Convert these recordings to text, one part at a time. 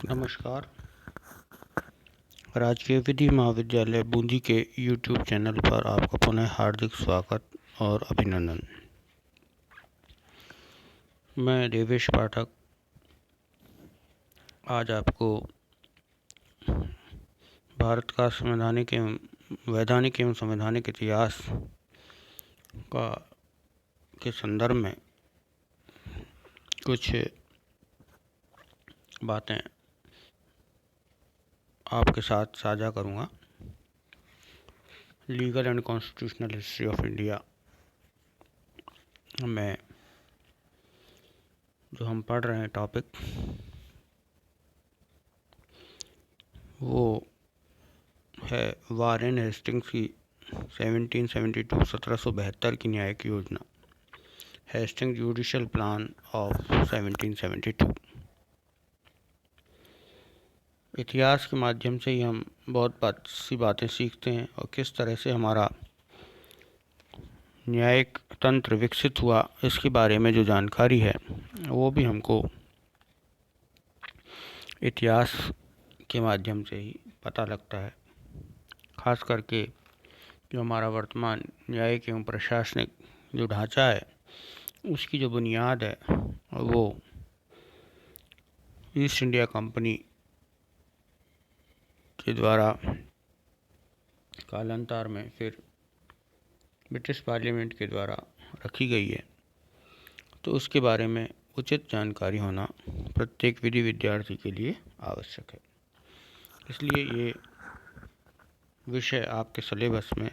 नमस्कार। राजकीय विधि महाविद्यालय बूंदी के YouTube चैनल पर आपका पुनः हार्दिक स्वागत और अभिनंदन। मैं देवेश पाठक आज आपको भारत का वैधानिक एवं संवैधानिक इतिहास का के संदर्भ में कुछ बातें आपके साथ साझा करूंगा। Legal and constitutional history of India में जो हम पढ़ रहे हैं टॉपिक, वो है वारेन हेस्टिंग्स की 1772 की न्यायिक योजना, हेस्टिंग जुडिशियल प्लान ऑफ 1772। इतिहास के माध्यम से ही हम बहुत सी बातें सीखते हैं और किस तरह से हमारा न्यायिक तंत्र विकसित हुआ, इसके बारे में जो जानकारी है वो भी हमको इतिहास के माध्यम से ही पता लगता है। खास करके जो हमारा वर्तमान न्यायिक एवं प्रशासनिक जो ढांचा है, उसकी जो बुनियाद है वो ईस्ट इंडिया कंपनी के द्वारा कालांतर में फिर ब्रिटिश पार्लियामेंट के द्वारा रखी गई है। तो उसके बारे में उचित जानकारी होना प्रत्येक विधि विद्यार्थी के लिए आवश्यक है। इसलिए ये विषय आपके सिलेबस में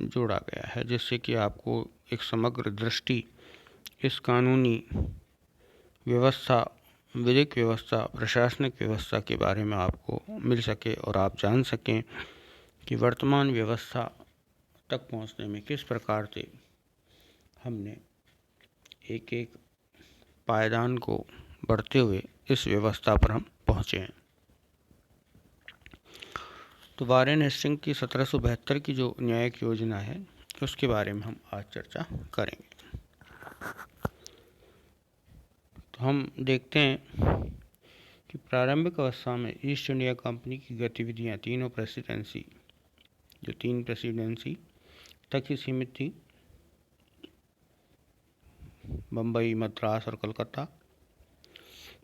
जोड़ा गया है, जिससे कि आपको एक समग्र दृष्टि इस कानूनी व्यवस्था, विधिक व्यवस्था, प्रशासनिक व्यवस्था के बारे में आपको मिल सके और आप जान सकें कि वर्तमान व्यवस्था तक पहुंचने में किस प्रकार से हमने एक एक पायदान को बढ़ते हुए इस व्यवस्था पर हम पहुंचे हैं। तो वारेन हेस्टिंग्स की 1772 की जो न्यायिक योजना है, उसके बारे में हम आज चर्चा करेंगे। तो हम देखते हैं कि प्रारंभिक अवस्था में ईस्ट इंडिया कंपनी की गतिविधियां तीन प्रेसिडेंसी तक ही सीमित थी, बम्बई, मद्रास और कलकत्ता।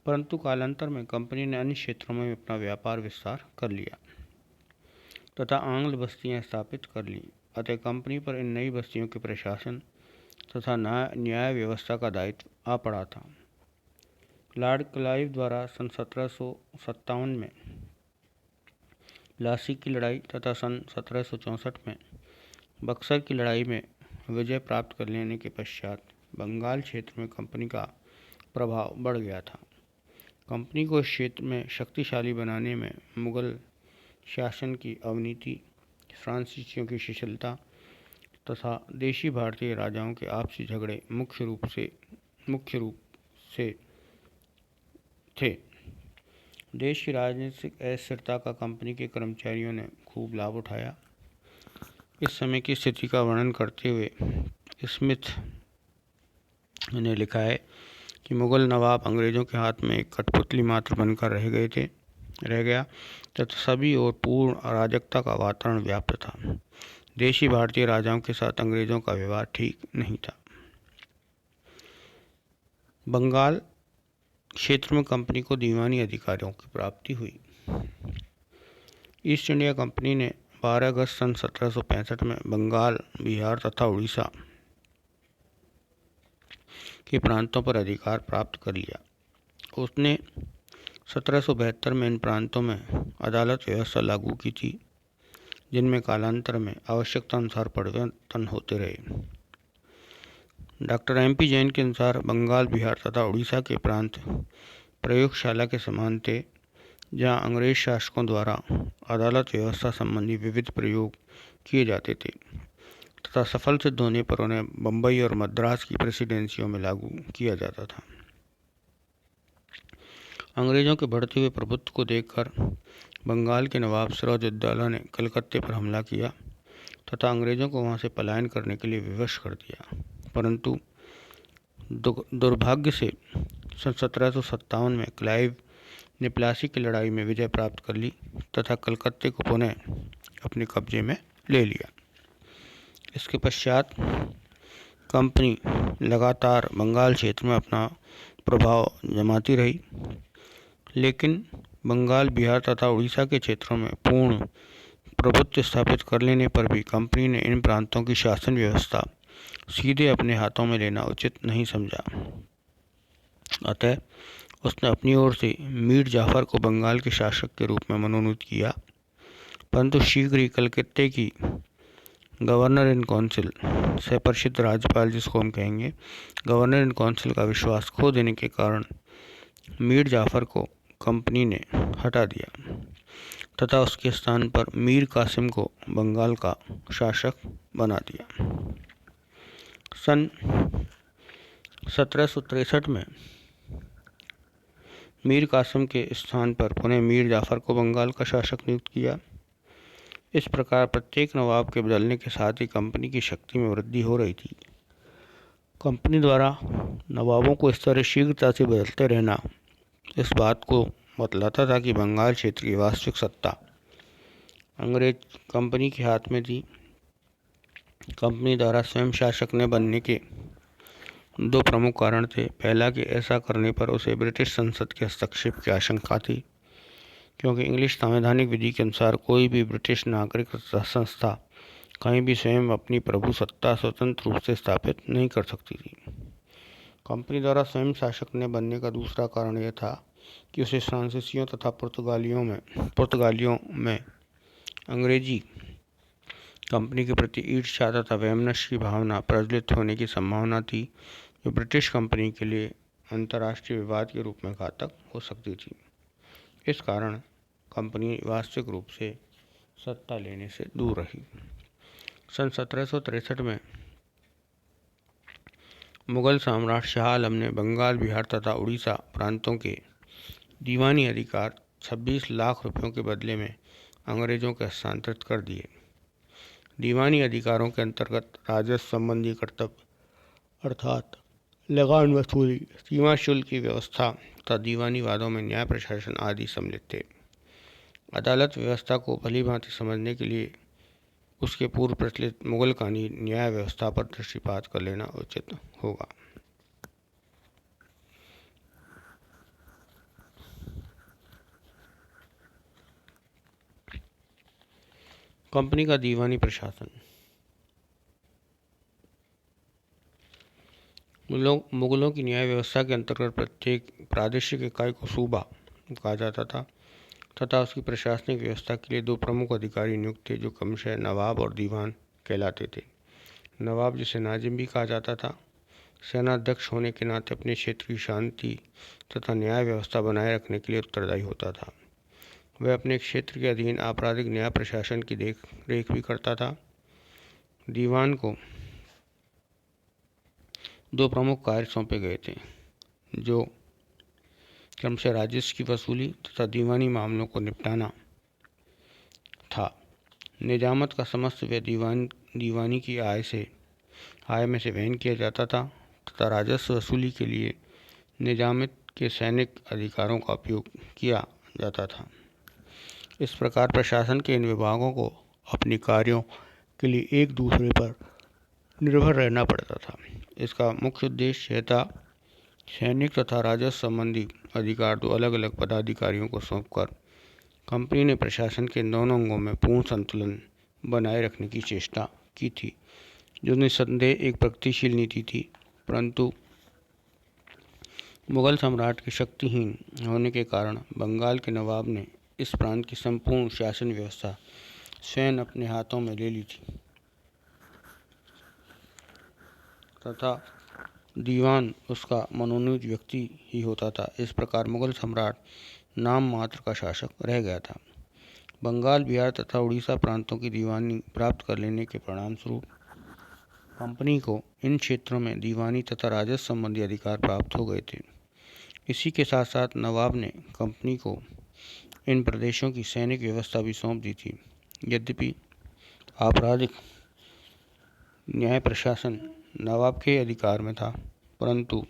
परंतु कालांतर में कंपनी ने अन्य क्षेत्रों में अपना व्यापार विस्तार कर लिया तथा आंग्ल बस्तियां स्थापित कर लीं। अतः कंपनी पर इन नई बस्तियों के प्रशासन तथा न्याय व्यवस्था का दायित्व आ पड़ा था। लॉर्ड क्लाइव द्वारा सन 1757 में प्लासी की लड़ाई तथा सन 1764 में बक्सर की लड़ाई में विजय प्राप्त कर लेने के पश्चात बंगाल क्षेत्र में कंपनी का प्रभाव बढ़ गया था। कंपनी को इस क्षेत्र में शक्तिशाली बनाने में मुगल शासन की अवनीति, फ्रांसीसियों की शिथिलता तथा देशी भारतीय राजाओं के आपसी झगड़े मुख्य रूप से थे। देश की राजनीतिक अस्थिरता का कंपनी के कर्मचारियों ने खूब लाभ उठाया। इस समय की स्थिति का वर्णन करते हुए स्मिथ ने लिखा है कि मुगल नवाब अंग्रेजों के हाथ में एक कठपुतली मात्र बनकर रह गया तथा सभी और पूर्ण अराजकता का वातावरण व्याप्त था। देशी भारतीय राजाओं के साथ अंग्रेजों का व्यवहार ठीक नहीं था। बंगाल क्षेत्र में कंपनी को दीवानी अधिकारियों की प्राप्ति हुई। ईस्ट इंडिया कंपनी ने 12 अगस्त सन 1765 में बंगाल, बिहार तथा उड़ीसा के प्रांतों पर अधिकार प्राप्त कर लिया। उसने 1772 में इन प्रांतों में अदालत व्यवस्था लागू की थी, जिनमें कालांतर में आवश्यकता अनुसार परिवर्तन होते रहे। डॉक्टर MP जैन के अनुसार बंगाल, बिहार तथा उड़ीसा के प्रांत प्रयोगशाला के समान थे, जहां अंग्रेज शासकों द्वारा अदालत व्यवस्था संबंधी विविध प्रयोग किए जाते थे तथा सफल सिद्ध होने पर उन्हें बम्बई और मद्रास की प्रेसिडेंसियों में लागू किया जाता था। अंग्रेजों के बढ़ते हुए प्रभुत्व को देखकर बंगाल के नवाब सिराजुद्दौला ने कलकत्ते पर हमला किया तथा अंग्रेजों को वहां से पलायन करने के लिए विवश कर दिया। परंतु दुर्भाग्य से सन 1757 में क्लाइव ने प्लासी की लड़ाई में विजय प्राप्त कर ली तथा कलकत्ते को पुनः अपने कब्जे में ले लिया। इसके पश्चात कंपनी लगातार बंगाल क्षेत्र में अपना प्रभाव जमाती रही, लेकिन बंगाल, बिहार तथा उड़ीसा के क्षेत्रों में पूर्ण प्रभुत्व स्थापित कर लेने पर भी कंपनी ने इन प्रांतों की शासन व्यवस्था सीधे अपने हाथों में लेना उचित नहीं समझा। अतः उसने अपनी ओर से मीर जाफर को बंगाल के शासक के रूप में मनोनीत किया, परंतु शीघ्र ही कलकत्ते की गवर्नर इन काउंसिल से प्रसिद्ध राज्यपाल, जिसको हम कहेंगे गवर्नर इन काउंसिल, का विश्वास खो देने के कारण मीर जाफर को कंपनी ने हटा दिया तथा उसके स्थान पर मीर कासिम को बंगाल का शासक बना दिया। सन 1763 में मीर कासिम के स्थान पर पुनः मीर जाफर को बंगाल का शासक नियुक्त किया। इस प्रकार प्रत्येक नवाब के बदलने के साथ ही कंपनी की शक्ति में वृद्धि हो रही थी। कंपनी द्वारा नवाबों को इस तरह शीघ्रता से बदलते रहना इस बात को बतलाता था कि बंगाल क्षेत्र की वास्तविक सत्ता अंग्रेज कंपनी के हाथ में थी। कंपनी द्वारा स्वयं शासक ने बनने के दो प्रमुख कारण थे। पहला कि ऐसा करने पर उसे ब्रिटिश संसद के हस्तक्षेप की आशंका थी, क्योंकि इंग्लिश संवैधानिक विधि के अनुसार कोई भी ब्रिटिश नागरिक संस्था कहीं भी स्वयं अपनी प्रभु सत्ता स्वतंत्र रूप से स्थापित नहीं कर सकती थी। कंपनी द्वारा स्वयं शासक ने बनने का दूसरा कारण यह था कि उसे फ्रांसीसियों तथा पुर्तगालियों में अंग्रेजी कंपनी के प्रति ईर्ष्या तथा वैमनस्य की भावना प्रज्वलित होने की संभावना थी, जो ब्रिटिश कंपनी के लिए अंतर्राष्ट्रीय विवाद के रूप में घातक हो सकती थी। इस कारण कंपनी वास्तविक रूप से सत्ता लेने से दूर रही। सन 1763 में मुगल सम्राट शाह आलम ने बंगाल, बिहार तथा उड़ीसा प्रांतों के दीवानी अधिकार 26 लाख रुपयों के बदले में अंग्रेजों के हस्तांतरित कर दिए। दीवानी अधिकारों के अंतर्गत राजस्व संबंधी कर्तव्य अर्थात लगान वसूली, सीमा शुल्क की व्यवस्था तथा दीवानी वादों में न्याय प्रशासन आदि सम्मिलित थे। अदालत व्यवस्था को भली भांति समझने के लिए उसके पूर्व प्रचलित मुगल कानूनी न्याय व्यवस्था पर दृष्टिपात कर लेना उचित होगा। कंपनी का दीवानी प्रशासन। मुगलों की न्याय व्यवस्था के अंतर्गत प्रत्येक प्रादेशिक इकाई को सूबा कहा जाता था तथा उसकी प्रशासनिक व्यवस्था के लिए दो प्रमुख अधिकारी नियुक्त थे, जो क्रमशः नवाब और दीवान कहलाते थे। नवाब, जिसे नाजिम भी कहा जाता था, सेनाध्यक्ष होने के नाते अपने क्षेत्र की शांति तथा न्याय व्यवस्था बनाए रखने के लिए उत्तरदायी होता था। वह अपने क्षेत्र के अधीन आपराधिक न्याय प्रशासन की देख रेख भी करता था। दीवान को दो प्रमुख कार्य सौंपे गए थे, जो क्रमशः राजस्व की वसूली तथा दीवानी मामलों को निपटाना था। निजामत का समस्त व्यय दीवानी की आय में से वहन किया जाता था तथा राजस्व वसूली के लिए निजामत के सैनिक अधिकारों का उपयोग किया जाता था। इस प्रकार प्रशासन के इन विभागों को अपने कार्यों के लिए एक दूसरे पर निर्भर रहना पड़ता था। इसका मुख्य उद्देश्य यह था सैनिक तथा राजस्व संबंधी अधिकार दो अलग अलग पदाधिकारियों को सौंपकर कंपनी ने प्रशासन के दोनों अंगों में पूर्ण संतुलन बनाए रखने की चेष्टा की थी, जो निस्संदेह एक प्रगतिशील नीति थी। परंतु मुगल सम्राट के शक्तिहीन होने के कारण बंगाल के नवाब ने इस प्रांत की संपूर्ण शासन व्यवस्था स्वयं अपने हाथों में ले ली थी तथा दीवान उसका मनोनीत व्यक्ति ही होता था। इस प्रकार मुगल सम्राट नाम मात्र का शासक रह गया था। बंगाल, बिहार तथा उड़ीसा प्रांतों की दीवानी प्राप्त कर लेने के परिणाम स्वरूप कंपनी को इन क्षेत्रों में दीवानी तथा राजस्व संबंधी अधिकार प्राप्त हो गए थे। इसी के साथ साथ नवाब ने कंपनी को इन प्रदेशों की सैनिक व्यवस्था भी सौंप दी थी। यद्यपि आपराधिक न्याय प्रशासन नवाब के अधिकार में था, परंतु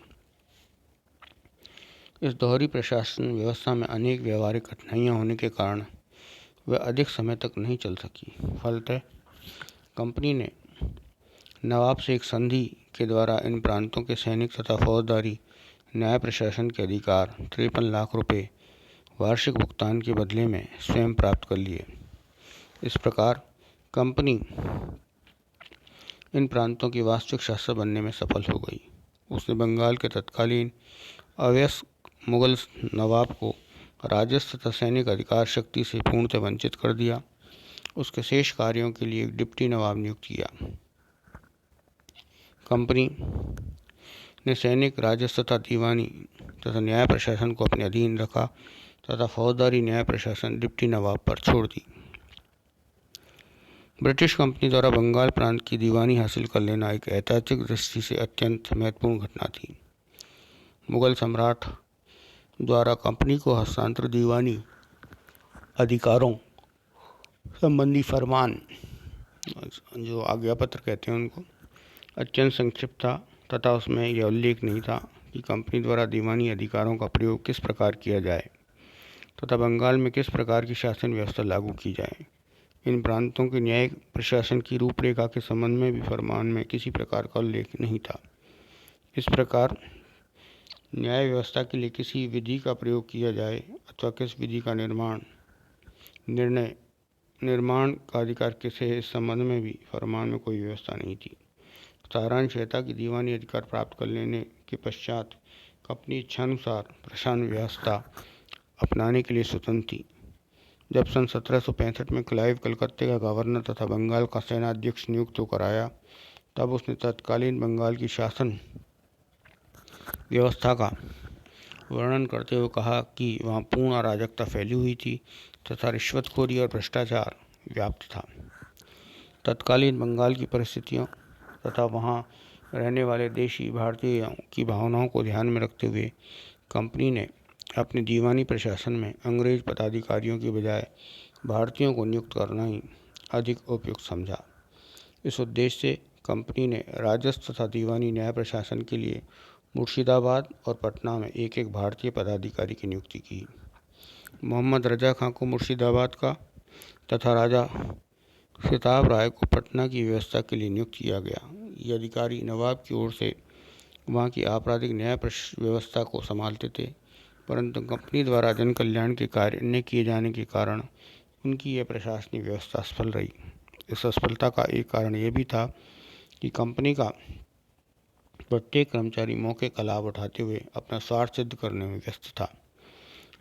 इस दोहरी प्रशासन व्यवस्था में अनेक व्यवहारिक कठिनाइयाँ होने के कारण वह अधिक समय तक नहीं चल सकी। फलतः कंपनी ने नवाब से एक संधि के द्वारा इन प्रांतों के सैनिक तथा फौजदारी न्याय प्रशासन के अधिकार 53 लाख रुपए वार्षिक भुगतान के बदले में स्वयं प्राप्त कर लिए। इस प्रकार कंपनी इन प्रांतों की वास्तविक शासक बनने में सफल हो गई। उसने बंगाल के तत्कालीन अवयस्क मुगल नवाब को राजस्व तथा सैनिक अधिकार शक्ति से पूर्णतः वंचित कर दिया। उसके शेष कार्यों के लिए एक डिप्टी नवाब नियुक्त किया। कंपनी ने सैनिक, राजस्व तथा दीवानी तथा न्याय प्रशासन को अपने अधीन रखा तथा फौजदारी न्याय प्रशासन डिप्टी नवाब पर छोड़ दी। ब्रिटिश कंपनी द्वारा बंगाल प्रांत की दीवानी हासिल कर लेना एक ऐतिहासिक दृष्टि से अत्यंत महत्वपूर्ण घटना थी। मुगल सम्राट द्वारा कंपनी को हस्तांतरित दीवानी अधिकारों संबंधी फरमान, जो आज्ञा पत्र कहते हैं उनको, अत्यंत संक्षिप्त था तथा उसमें यह उल्लेख नहीं था कि कंपनी द्वारा दीवानी अधिकारों का प्रयोग किस प्रकार किया जाए तथा बंगाल में किस प्रकार की शासन व्यवस्था लागू की जाए। इन प्रांतों के न्यायिक प्रशासन की रूपरेखा के संबंध में भी फरमान में किसी प्रकार का उल्लेख नहीं था। इस प्रकार न्याय व्यवस्था के लिए किसी विधि का प्रयोग किया जाए अथवा किस विधि का निर्माण का अधिकार किसे है, इस संबंध में भी फरमान में कोई व्यवस्था नहीं थी। सारांश यह था कि दीवानी अधिकार प्राप्त कर लेने के पश्चात अपनी इच्छानुसार प्रशासन व्यवस्था अपनाने के लिए स्वतंत्र थी। जब सन 1765 में क्लाइव कलकत्ते का गवर्नर तथा बंगाल का सेनाध्यक्ष नियुक्त होकर आया, तब उसने तत्कालीन बंगाल की शासन व्यवस्था का वर्णन करते हुए कहा कि वहाँ पूर्ण अराजकता फैली हुई थी तथा रिश्वतखोरी और भ्रष्टाचार व्याप्त था। तत्कालीन बंगाल की परिस्थितियों तथा वहाँ रहने वाले देशी भारतीयों की भावनाओं को ध्यान में रखते हुए कंपनी ने अपने दीवानी प्रशासन में अंग्रेज पदाधिकारियों के बजाय भारतीयों को नियुक्त करना ही अधिक उपयुक्त समझा। इस उद्देश्य से कंपनी ने राजस्व तथा दीवानी न्याय प्रशासन के लिए मुर्शिदाबाद और पटना में एक एक भारतीय पदाधिकारी की नियुक्ति की। मोहम्मद रजा खां को मुर्शिदाबाद का तथा राजा सिताब राय को पटना की व्यवस्था के लिए नियुक्त किया गया। ये अधिकारी नवाब की ओर से वहाँ की आपराधिक न्याय व्यवस्था को संभालते थे, परंतु कंपनी द्वारा जन कल्याण के कार्य न किए जाने के कारण उनकी यह प्रशासनिक व्यवस्था असफल रही। इस असफलता का एक कारण यह भी था कि कंपनी का प्रत्येक कर्मचारी मौके का लाभ उठाते हुए अपना स्वार्थ सिद्ध करने में व्यस्त था।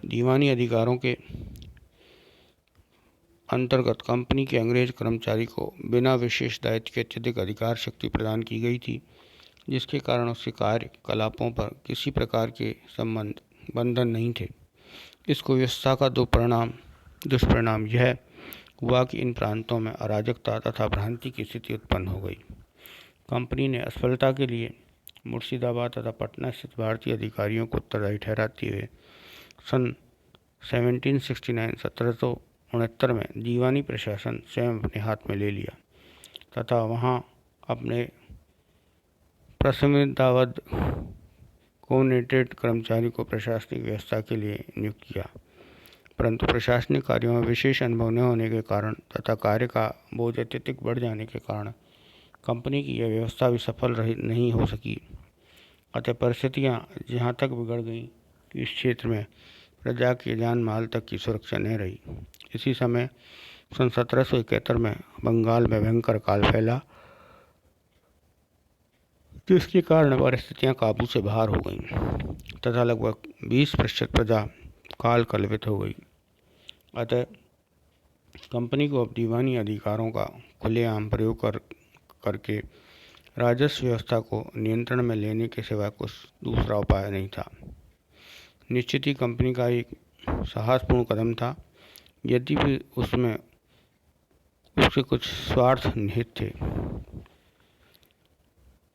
दीवानी अधिकारों के अंतर्गत कंपनी के अंग्रेज कर्मचारी को बिना विशेष दायित्व के अत्यधिक अधिकार शक्ति प्रदान की गई थी, जिसके कारण उसके कार्यकलापों पर किसी प्रकार के बंधन नहीं थे। इस कुव्यवस्था का दुष्परिणाम यह हुआ कि इन प्रांतों में अराजकता तथा भ्रांति की स्थिति उत्पन्न हो गई। कंपनी ने असफलता के लिए मुर्शिदाबाद तथा पटना स्थित भारतीय अधिकारियों को उत्तरदायी ठहराते हुए सन 1769 में दीवानी प्रशासन स्वयं अपने हाथ में ले लिया तथा वहाँ अपने प्रसिद्धावध कोनेटेड कर्मचारी को प्रशासनिक व्यवस्था के लिए नियुक्त किया। परंतु प्रशासनिक कार्यों में विशेष अनुभव न होने के कारण तथा कार्य का बोझ अत्यधिक बढ़ जाने के कारण कंपनी की यह व्यवस्था भी सफल नहीं हो सकी। अतः परिस्थितियाँ जहाँ तक बिगड़ गईं कि इस क्षेत्र में प्रजा के जान माल तक की सुरक्षा न रही। इसी समय सन 1771 में बंगाल में भयंकर काल फैला, जिसके कारण परिस्थितियाँ काबू से बाहर हो गईं तथा लगभग 20% प्रजा काल कलवित हो गई। अतः कंपनी को अब दीवानी अधिकारों का खुलेआम प्रयोग करके राजस्व व्यवस्था को नियंत्रण में लेने के सिवा कुछ दूसरा उपाय नहीं था। निश्चित ही कंपनी का एक साहसपूर्ण कदम था, यद्यपि उसमें उसके कुछ स्वार्थ निहित थे।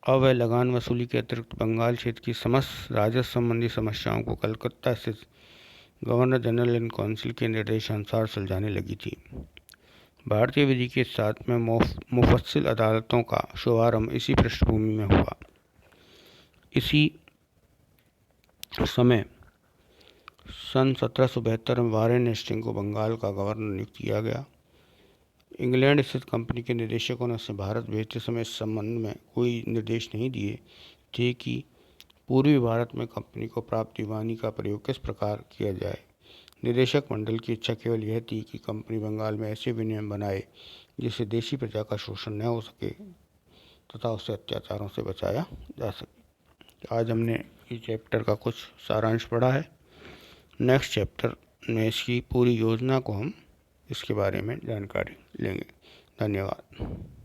अब वह लगान वसूली के अतिरिक्त बंगाल क्षेत्र की समस्त राजस्व संबंधी समस्याओं को कलकत्ता स्थित गवर्नर जनरल एंड काउंसिल के निर्देशानुसार सुलझाने लगी थी। भारतीय विधि के साथ में मुफस्सिल अदालतों का शुभारंभ इसी पृष्ठभूमि में हुआ। इसी समय सन 1772 में वारेन हेस्टिंग को बंगाल का गवर्नर नियुक्त किया गया। इंग्लैंड स्थित कंपनी के निदेशकों ने उसे भारत भेजते समय इस संबंध में कोई निर्देश नहीं दिए थे कि पूर्वी भारत में कंपनी को प्राप्त दीवानी का प्रयोग किस प्रकार किया जाए। निदेशक मंडल की इच्छा केवल यह थी कि कंपनी बंगाल में ऐसे विनियम बनाए जिससे देशी प्रजा का शोषण न हो सके तथा उसे अत्याचारों से बचाया जा सके। आज हमने इस चैप्टर का कुछ सारांश पढ़ा है। नेक्स्ट चैप्टर में इसकी पूरी योजना को हम इसके बारे में जानकारी लेंगे। धन्यवाद।